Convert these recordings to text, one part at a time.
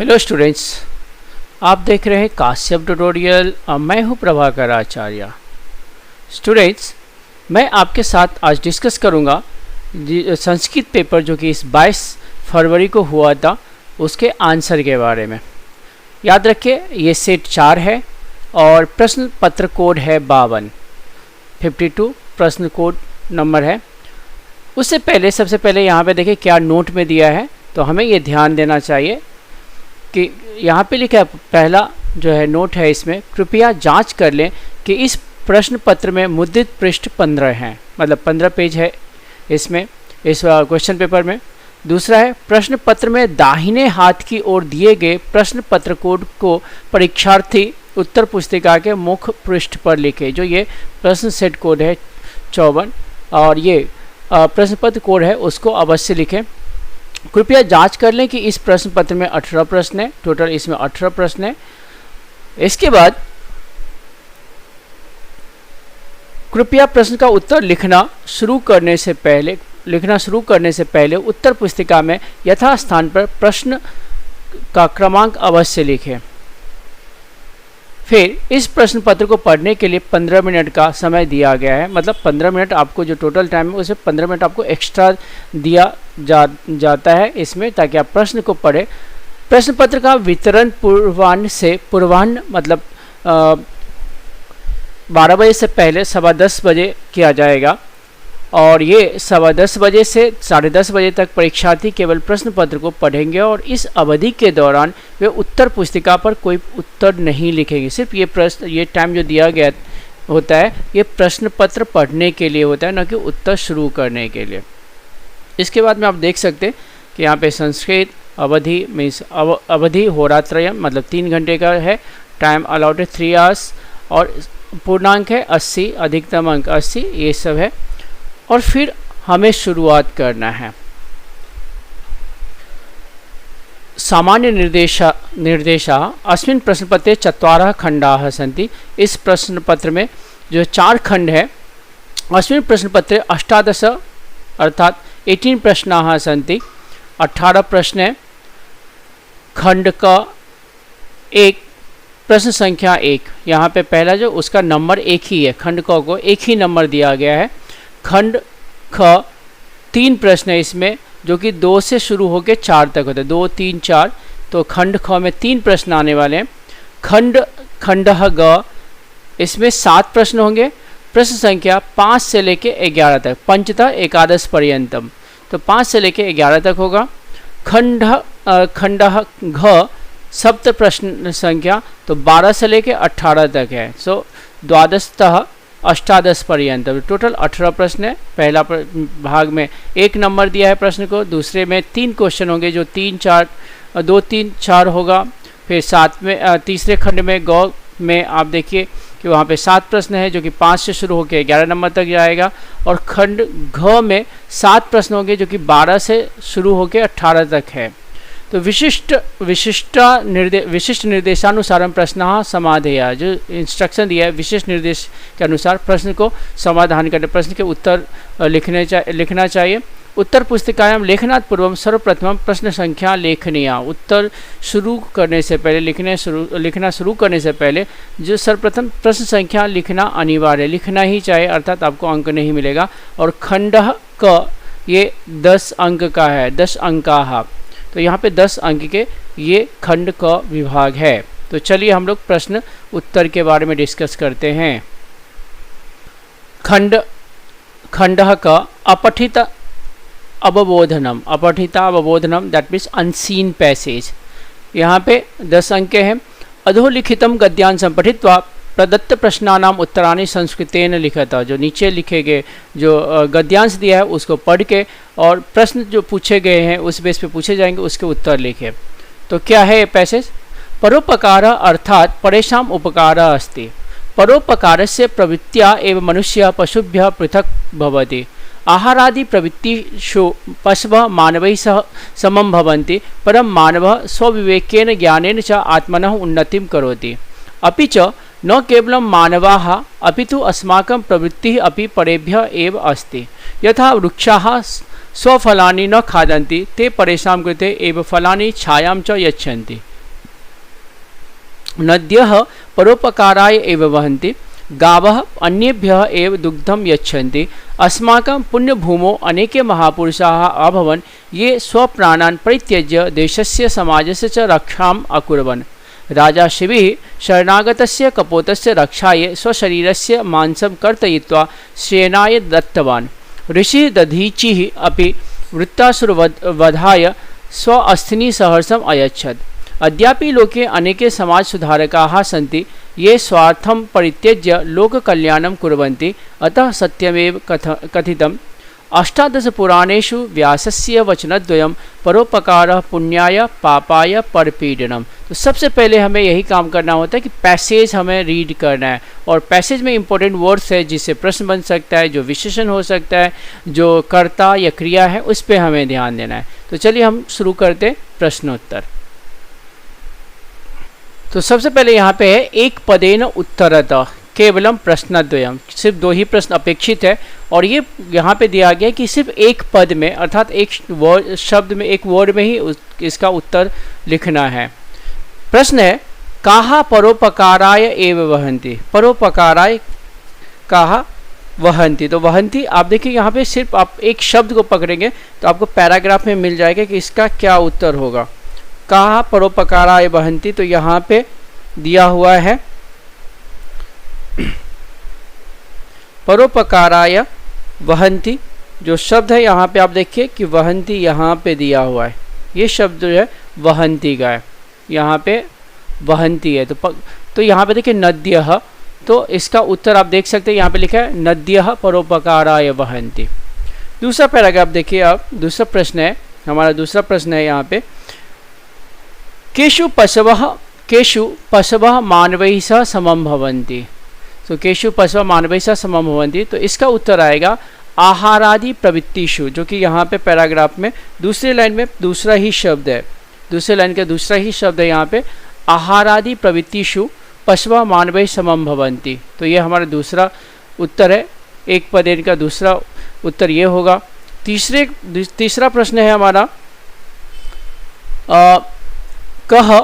Hello students, आप देख रहे हैं काश्यप ट्यूटोरियल और मैं हूं प्रभाकर आचार्य। स्टूडेंट्स, मैं आपके साथ आज डिस्कस करूंगा संस्कृत पेपर जो कि इस 22 फरवरी को हुआ था उसके आंसर के बारे में। याद रखिए, ये सेट 4 है और प्रश्न पत्र कोड है 52 प्रश्न कोड नंबर है। उससे पहले सबसे पहले यहाँ पे देखिए क्या नोट में दिया है, तो हमें ये ध्यान देना चाहिए कि यहाँ पे लिखा है, पहला जो है नोट है इसमें, कृपया जांच कर लें कि इस प्रश्न पत्र में मुद्रित पृष्ठ 15 हैं, मतलब 15 पेज है इसमें, इस क्वेश्चन पेपर में। दूसरा है, प्रश्न पत्र में दाहिने हाथ की ओर दिए गए प्रश्न पत्र कोड को परीक्षार्थी उत्तर पुस्तिका के मुख्य पृष्ठ पर लिखे। जो ये प्रश्न सेट कोड है 54 और ये प्रश्न पत्र कोड है, उसको अवश्य लिखें। कृपया जांच कर लें कि इस प्रश्न पत्र में 18 प्रश्न है, टोटल इसमें 18 प्रश्न है। इसके बाद कृपया प्रश्न का उत्तर लिखना शुरू करने से पहले उत्तर पुस्तिका में यथास्थान पर प्रश्न का क्रमांक अवश्य लिखें। फिर इस प्रश्न पत्र को पढ़ने के लिए 15 मिनट का समय दिया गया है, मतलब 15 मिनट आपको जो टोटल टाइम है उसे 15 मिनट आपको एक्स्ट्रा दिया जाता है इसमें, ताकि आप प्रश्न को पढ़ें। प्रश्न पत्र का वितरण पूर्वाह्न मतलब 12 बजे से पहले 10:15 बजे किया जाएगा और ये 10:15 बजे से 10:30 बजे तक परीक्षार्थी केवल प्रश्न पत्र को पढ़ेंगे और इस अवधि के दौरान वे उत्तर पुस्तिका पर कोई उत्तर नहीं लिखेंगे। सिर्फ ये टाइम जो दिया गया होता है ये प्रश्न पत्र पढ़ने के लिए होता है, न कि उत्तर शुरू करने के लिए। इसके बाद में आप देख सकते हैं कि यहाँ पे संस्कृत अवधि मीन्स अवधि होरात्रयम मतलब 3 घंटे का है, टाइम अलाउड है 3 आवर्स और पूर्णांक है 80, अधिकतम अंक 80, ये सब है। और फिर हमें शुरुआत करना है। सामान्य निर्देशा अस्मिन् प्रश्नपत्रे 4 खंडाः सन्ति। इस प्रश्न पत्र में जो 4 खंड है, अस्मिन् प्रश्नपत्रे 18 अर्थात 18 प्रश्नाः सन्ति, 18 प्रश्न है। खंड का 1 प्रश्न संख्या 1, यहाँ पे पहला जो उसका नंबर 1 ही है, खंड क को 1 ही नंबर दिया गया है। खंड ख 3 प्रश्न है इसमें, जो कि 2 से शुरू होकर 4 तक होते हैं, 2, 3, 4, तो खंड ख में 3 प्रश्न आने वाले हैं। खंड ग इसमें 7 प्रश्न होंगे, प्रश्न संख्या 5 से लेके 11 तक, पंचतः एकादश पर्यंतम, तो 5 से लेके 11 तक होगा। खंड घ सप्त प्रश्न संख्या तो 12 से लेके 18 तक है, सो द्वादशतः अष्टादश पर्यंत, टोटल 18 प्रश्न है। पहला भाग में 1 नंबर दिया है प्रश्न को, दूसरे में 3 क्वेश्चन होंगे जो 2, 3, 4 होगा। फिर तीसरे खंड में गौ में आप देखिए कि वहाँ पे 7 प्रश्न है जो कि 5 से शुरू होकर 11 नंबर तक जाएगा। और खंड घ में 7 प्रश्न होंगे जो कि 12 से शुरू होकर 18 तक है। तो विशिष्ट निर्देशानुसारम प्रश्न समाधेय, जो इंस्ट्रक्शन दिया है विशिष्ट निर्देश के अनुसार प्रश्न को समाधान करने, प्रश्न के उत्तर लिखना चाहिए। उत्तर पुस्तिकायां लेखनात् पूर्वम सर्वप्रथम प्रश्न संख्या लेखनीय। उत्तर शुरू करने से पहले लिखना शुरू करने से पहले जो सर्वप्रथम प्रश्न संख्या लिखना अनिवार्य, लिखना ही चाहिए, अर्थात आपको अंक नहीं मिलेगा। और खंड क ये 10 अंक का है, 10 अंकाः, तो यहाँ पे 10 अंक के ये खंड का विभाग है। तो चलिए हम लोग प्रश्न उत्तर के बारे में डिस्कस करते हैं। खंड का अपठित अवबोधनम, दैट मीन्स अनसीन पैसेज, यहाँ पे 10 अंक हैं। अधोलिखितम गद्यांशं पठित्वा प्रदत्त प्रश्नानाम उत्तराणि संस्कृतेन लिखता, जो नीचे लिखे गए जो गद्यांश दिया है उसको पढ़ के और प्रश्न जो पूछे गए हैं उस बेस पे पूछे जाएंगे, उसके उत्तर लिखे। तो क्या है ये पैसेज? परोपकार अर्थात परेषाम उपकार अस्ति। परोपकारस्य प्रवृत्त्या एव मनुष्यः पशुभ्यः पृथक् भवति। आहारादि प्रवृत्तिषु पशवः मानवैः सह समं भवन्ति, परं मानवः स्वविवेकेन ज्ञानेन च आत्मनः उन्नतिं करोति। अपि च न केवलं मानवाः अपितु अस्माकं प्रवृत्तिः अपि परेभ्यः एव अस्ति। यथा वृक्षाः स्वफलानि न खादन्ति ते परेषां कृते एव फलानि छायां च यच्छन्ति। नद्यः परोपकाराय एव वहन्ति, गावः अन्येभ्यः एव दुग्धं यच्छन्ति। अस्माकं पुण्यभूमौ अनेके महापुरुषाः अभवन्, ये स्वप्राणान् परित्यज्य देशस्य समाजस्य च रक्षाम् अकुर्वन्। राजा शिबिः शरणागतस्य कपोतस्य रक्षायै स्वशरीरस्य मांसं कर्तयित्वा सेनाय दत्तवान्। ऋषिः दधीचिः अपि वृत्तासुरवधाय स्वअस्थिनि सहर्षम् अयच्छत्। अद्यापि लोके अनेके समाज सुधारकाः सन्ति, ये स्वार्थं परित्यज्य लोककल्याणं कुर्वन्ति। अतः सत्यमेव कथितम्। अष्टादशपुराणेषु व्यासस्य वचनद्वयं परोपकारः पुण्याय पापाय परपीडनम। तो सबसे पहले हमें यही काम करना होता है कि पैसेज हमें रीड करना है, और पैसेज में इंपॉर्टेंट वर्ड्स है जिससे प्रश्न बन सकता है, जो विशेषण हो सकता है, जो कर्ता या क्रिया है, उस पर हमें ध्यान देना है। तो चलिए हम शुरू करते प्रश्नोत्तर। तो सबसे पहले यहाँ पे है एक पदेन उत्तरतः केवलम प्रश्नद्वयम, सिर्फ 2 ही प्रश्न अपेक्षित है, और ये यहाँ पे दिया गया कि सिर्फ एक पद में, अर्थात एक वर्ड शब्द में, एक वर्ड में ही इसका उत्तर लिखना है। प्रश्न है काहा परोपकाराय एव वहन्ति, परोपकाराय काहा वहन्ति। तो वहन्ति आप देखिए यहाँ पे सिर्फ आप एक शब्द को पकड़ेंगे तो आपको पैराग्राफ में मिल जाएगा कि इसका क्या उत्तर होगा। काहा परोपकाराय वहन्ति, तो यहाँ पे दिया हुआ है परोपकाराय वहन्ति, जो शब्द है यहाँ पे आप देखिए कि वहन्ति यहाँ पे दिया हुआ है, ये शब्द जो है वहन्ति का है, यहाँ पे वहन्ति है। तो यहाँ पे देखिए नद्यः, तो इसका उत्तर आप देख सकते हैं यहाँ पे लिखा है नद्यः परोपकाराय वहन्ति। दूसरा पैराग्राफ देखिए आप, दूसरा प्रश्न है हमारा, दूसरा प्रश्न है यहाँ पे केषु पशवः मानवैः सह समं भवन्ति। तो केषु पशवः मानवैः सह समं भवन्ति, तो इसका उत्तर आएगा आहारादि प्रवृत्तिषु, जो कि यहाँ पे पैराग्राफ में दूसरी लाइन में दूसरा ही शब्द है, दूसरी लाइन का दूसरा ही शब्द है यहाँ पे आहारादि प्रवृत्तिषु पशवः मानवैः समं भवन्ति। तो ये हमारा दूसरा उत्तर है, एक पदेन का दूसरा उत्तर ये होगा। तीसरा प्रश्न है हमारा कह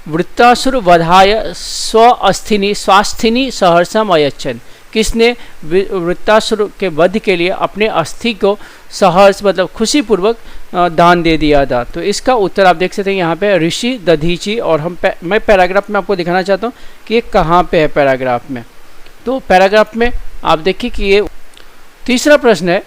वृत्तासुर वधाय स्वास्थिनि सहर्षम अयच्छन्, किसने वृत्तासुर के वध के लिए अपने अस्थि को सहर्ष मतलब खुशी पूर्वक दान दे दिया था। तो इसका उत्तर आप देख सकते हैं यहाँ पे ऋषि दधीचि, और मैं पैराग्राफ में आपको दिखाना चाहता हूँ कि ये कहाँ पे है पैराग्राफ में। तो पैराग्राफ में आप देखिए कि ये तीसरा प्रश्न है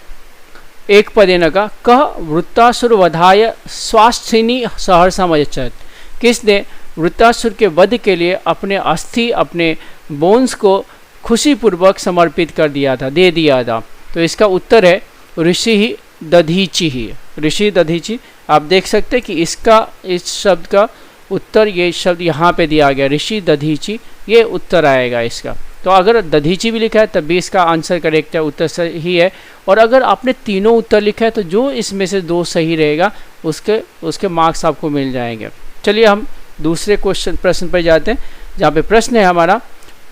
एक पदेन का कह वृत्तासुर वधाय स्वास्थिनि सहर्षम अयच्छत्, किसने वृत्तासुर के वध के लिए अपने अस्थि अपने बोन्स को खुशी पूर्वक समर्पित कर दिया था, दे दिया था। तो इसका उत्तर है ऋषि दधीचि ही, ऋषि दधीचि। आप देख सकते हैं कि इसका इस शब्द का उत्तर ये शब्द यहाँ पे दिया गया ऋषि दधीचि, ये उत्तर आएगा इसका। तो अगर दधीचि भी लिखा है तब भी इसका आंसर करेक्ट है, उत्तर सही है। और अगर आपने तीनों उत्तर लिखा है तो जो इसमें से 2 सही रहेगा उसके मार्क्स आपको मिल जाएंगे। चलिए हम दूसरे प्रश्न पर जाते हैं, जहाँ पे प्रश्न है हमारा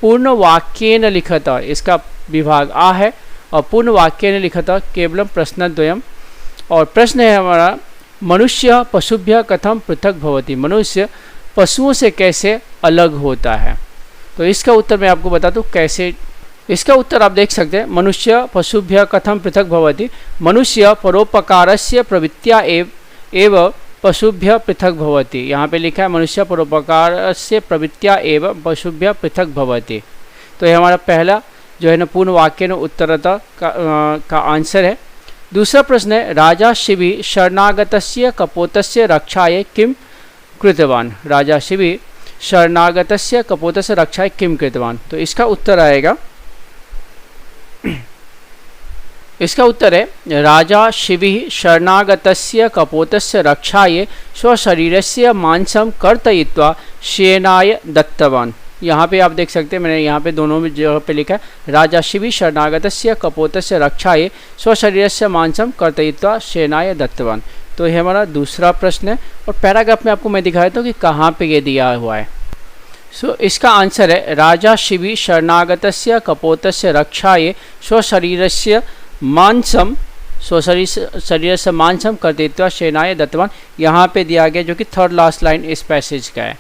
पूर्ण वाक्येन लिखता, इसका विभाग आ है, और पूर्ण वाक्येन लिखता केवलम प्रश्नद्वयम। और प्रश्न है हमारा मनुष्य पशुभ्य कथम पृथक भवति, मनुष्य पशुओं से कैसे अलग होता है। तो इसका उत्तर मैं आपको बता दूं कैसे, इसका उत्तर आप देख सकते हैं मनुष्य पशुभ्य कथम पृथक भवति, मनुष्य परोपकारस्य प्रवृत्त्या एव पशुभ्य पृथक भवति। यहाँ पे लिखा है मनुष्य परोपकारस्य प्रवृत्त्या एव पशुभ्य पृथक भवति। तो ये हमारा पहला जो है ना पूर्ण वाक्य न उत्तरता का आंसर है। दूसरा प्रश्न है राजा शिबिः शरणागतस्य कपोतस्य रक्षायै किं कृतवान्, राजा शिबिः शरणागतस्य कपोतस्य रक्षायै किं कृतवान्। तो इसका उत्तर आएगा, इसका उत्तर है राजा शिबिः शरणागतस्य कपोतस्य रक्षायै स्वशरीरस्य मांसं कर्तयित्वा सेनाय दत्तवान्। यहाँ पे आप देख सकते हैं मैंने यहाँ पे दोनों में जगह पे लिखा है राजा शिबिः शरणागतस्य कपोतस्य रक्षायै स्वशरीरस्य मांसं कर्तयित्वा सेनाय दत्तवान्। तो यह हमारा दूसरा प्रश्न है, और पैराग्राफ में आपको मैं दिखाया था कि कहाँ पे ये दिया हुआ है। इसका आंसर है राजा शिबिः शरणागतस्य कपोतस्य रक्षायै स्वशरीरस्य मांसम स्वशरीरस्य मांसम कर्तयित्वा सेनाय दत्तवान्, यहाँ पे दिया गया जो कि थर्ड लास्ट लाइन इस पैसेज का है।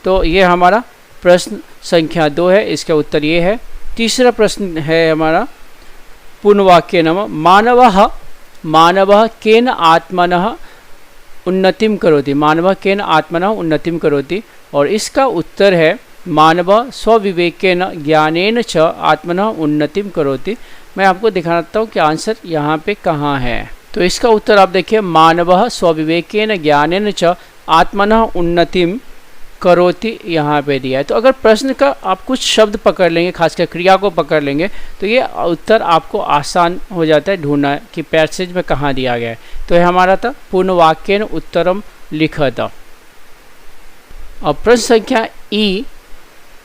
तो ये हमारा प्रश्न संख्या 2 है, इसका उत्तर ये है। तीसरा प्रश्न है हमारा पूर्णवाक्य नम मानवः केन आत्मनः उन्नतिं करोति, मानवः केन आत्मनः उन्नतिं करोति, और इसका उत्तर है मानवः स्वविवेकेन ज्ञानेन च आत्मनः उन्नतिं करोति। मैं आपको दिखाता हूँ कि आंसर यहाँ पे कहाँ है। तो इसका उत्तर आप देखिए, मानवः स्वविवेकेन ज्ञानेन च आत्मनः उन्नतिं करोति यहाँ पे दिया है। तो अगर प्रश्न का आप कुछ शब्द पकड़ लेंगे, खासकर क्रिया को पकड़ लेंगे, तो ये उत्तर आपको आसान हो जाता है ढूंढना कि पैसेज में कहाँ दिया गया है। तो ये हमारा था पूर्णवाक्येन उत्तरम लिखत। और प्रश्न संख्या ई,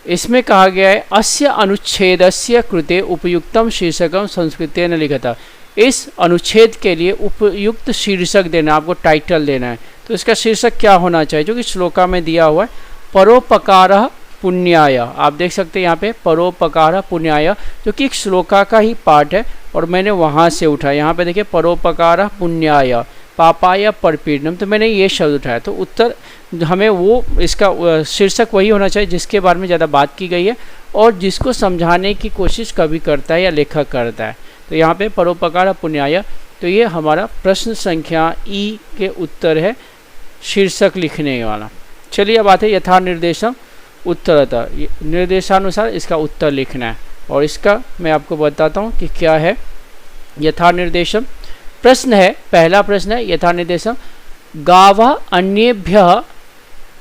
इसमें कहा गया है अस्य अनुच्छेदस्य कृते उपयुक्तम शीर्षकम संस्कृतेन लिखत। इस अनुच्छेद के लिए उपयुक्त शीर्षक देना, आपको टाइटल देना है। तो इसका शीर्षक क्या होना चाहिए, जो कि श्लोका में दिया हुआ है, परोपकारः पुण्याय। आप देख सकते हैं यहाँ पे परोपकारः पुण्याय, जो कि एक श्लोका का ही पार्ट है और मैंने वहाँ से उठाया। यहाँ पे देखिए परोपकारः पुण्याय पापाय परपीडनम, तो मैंने ये शब्द उठाया। तो उत्तर हमें वो इसका शीर्षक वही होना चाहिए जिसके बारे में ज़्यादा बात की गई है और जिसको समझाने की कोशिश कभी करता है या लेखक करता है। तो यहाँ पे परोपकारः पुण्याय, तो ये हमारा प्रश्न संख्या ई के उत्तर है, शीर्षक लिखने वाला। चलिए अब आते हैं यथा निर्देशम उत्तरतः, निर्देशानुसार इसका उत्तर लिखना है और इसका मैं आपको बताता हूँ कि क्या है। यथा निर्देशम प्रश्न है, पहला प्रश्न है यथा निर्देशम गावः अन्येभ्यः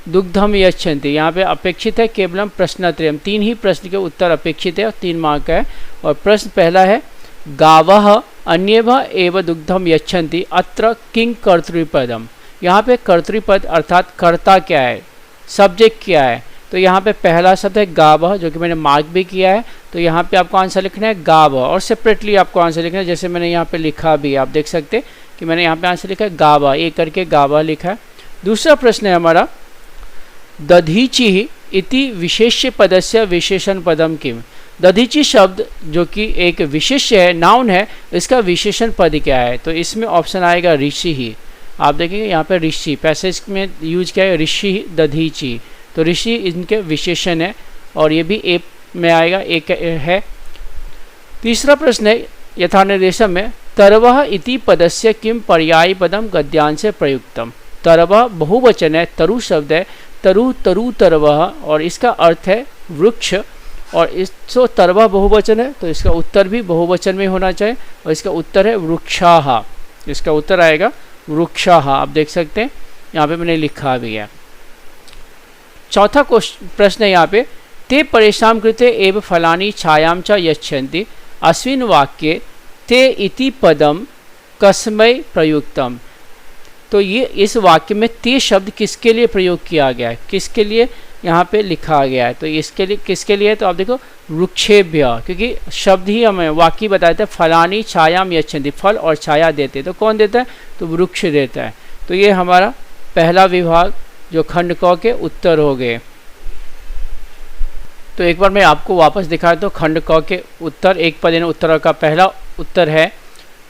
दुग्धम यच्छन्ति। यहाँ पे अपेक्षित है केवलम प्रश्नत्रयम, 3 ही प्रश्न के उत्तर अपेक्षित है और 3 मार्क का है। और प्रश्न पहला है गावः अन्येभ्यः एव दुग्धम यच्छन्ति अत्र किं कर्तृपदम। यहाँ पे कर्तृपद अर्थात कर्ता क्या है, सब्जेक्ट क्या है। तो यहाँ पे पहला शब्द है गावः, जो कि मैंने मार्क भी किया है। तो यहाँ पे आपको आंसर लिखना है गावः और सेपरेटली आपको आंसर लिखना है, जैसे मैंने यहाँ पे लिखा भी, आप देख सकते कि मैंने यहाँ पे आंसर लिखा है गावः, एक करके गावः लिखा है। दूसरा प्रश्न है हमारा दधीचि इति विशेष्य पदस्य विशेषण पदम किम। दधीचि शब्द जो कि एक विशेष्य है, नाउन है, इसका विशेषण पद क्या है। तो इसमें ऑप्शन आएगा ऋषि ही। आप देखेंगे यहाँ पे ऋषि पैसेज में यूज किया है, ऋषि दधीचि। तो ऋषि इनके विशेषण है और ये भी ए में आएगा, एक है। तीसरा प्रश्न है यथा निर्देशम में तरवः इति पदस्य किम पर्यायी पदम गद्यांश प्रयुक्तम। तरवः बहुवचन है, तरु शब्द है, तरु तरु तरवः, और इसका अर्थ है वृक्ष। और इस तो तरवः बहुवचन है तो इसका उत्तर भी बहुवचन में होना चाहिए और इसका उत्तर है वृक्षाः। इसका उत्तर आएगा वृक्षाः, आप देख सकते हैं यहाँ पे मैंने लिखा भी है। चौथा प्रश्न है यहाँ पे ते परेशान कृते एव फलानी छायां च यच्छन्ति अस्मिन् वाक्ये ते इति पदम कस्मै प्रयुक्तम। तो ये इस वाक्य में ते शब्द किसके लिए प्रयोग किया गया है, किसके लिए यहाँ पे लिखा गया है। तो इसके लिए किसके लिए, तो आप देखो वृक्षेभ्य, क्योंकि शब्द ही हमें वाक्य बताते हैं फलानी छायां यच्छन्ति, फल और छाया देते। तो कौन देता है, तो वृक्ष देता है। तो ये हमारा पहला विभाग जो खंड क के उत्तर हो गए। तो एक बार मैं आपको वापस दिखा दूँ खंड क के उत्तर। एक पदेन उत्तर का पहला उत्तर है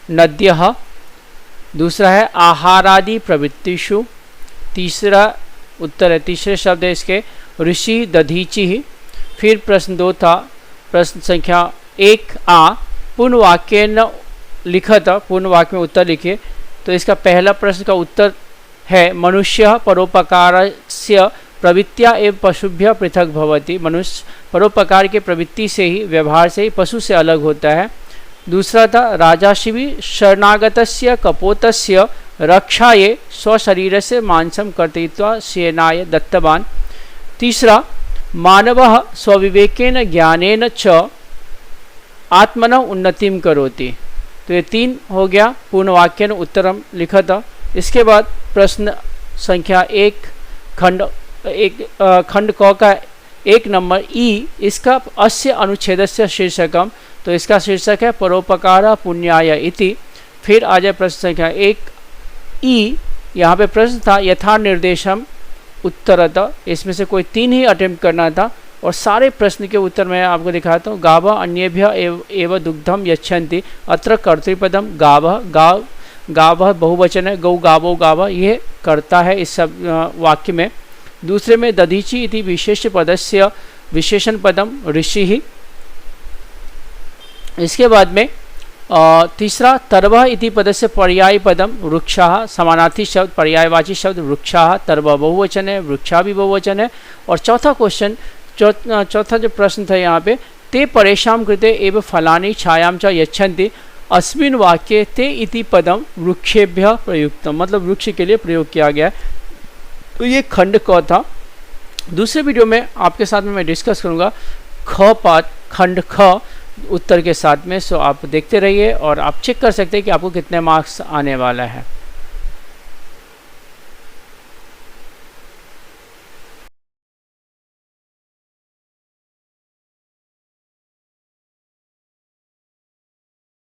नद्यः, दूसरा है आहारादि प्रवृत्तिषु, तीसरा उत्तर है, तीसरे शब्द है इसके ऋषि दधीचि। फिर प्रश्न 2 था, प्रश्न संख्या 1 पूर्ण वाक्य न लिखत, पूर्ण वाक्य में उत्तर लिखिए। तो इसका पहला प्रश्न का उत्तर है मनुष्य परोपकारस्य प्रवृत्तिया एवं पशुभ्य पृथक भवति। मनुष्य परोपकार के प्रवृत्ति से ही, व्यवहार से ही पशु से अलग होता है। दूसरा था राजाशिवि शरणागतस्य कपोतस्य रक्षाये स्वशरीरस्य मांसम कर्तयित्वा सेनाय दत्तवान्। तीसरा मानवः स्वविवेकेन ज्ञानेन च आत्मनः उन्नतिं करोति। तो ये 3 हो गया पूर्ण वाक्यन उत्तरम लिखत। इसके बाद प्रश्न संख्या 1 खंड क का 1 नंबर ई, इसका अस्य अनुच्छेदस्य शीर्षकम। तो इसका शीर्षक है परोपकारः पुण्याय इति। फिर आ जाए प्रश्न संख्या 1 ई, यहाँ पे प्रश्न था यथा निर्देशम उत्तरतः। इसमें से कोई 3 ही अटेम्प्ट करना था और सारे प्रश्न के उत्तर मैं आपको दिखाता हूँ। गावः अन्येभ्यः एव दुग्धम यच्छन्ति अत्र कर्तृपदम गावः, गावः बहुवचन है, गौ गावो गावः, ये करता है इस सब वाक्य में। दूसरे में दधीचि इति विशेष पदस्य विशेषण पदम ऋषि ही। इसके बाद में तीसरा तर्वः इति पदस्य पर्यायी पदम वृक्षः, समानार्थी शब्द पर्यायवाची शब्द वृक्षः, तर्वः बहुवचन है, वृक्षा भी बहुवचन है। और चौथा क्वेश्चन, चौथा जो प्रश्न था यहाँ पे, ते परेशान कृते एव फलानि छायां च यच्छन्ति, अस्मिन् वाक्ये ते इति पदम वृक्षेभ्यः प्रयुक्तम, मतलब वृक्ष के लिए प्रयोग किया गया है। तो ये खंड क था। दूसरे वीडियो में आपके साथ में मैं डिस्कस करूँगा ख पाठ खंड ख उत्तर के साथ में। सो आप देखते रहिए और आप चेक कर सकते हैं कि आपको कितने मार्क्स आने वाला है।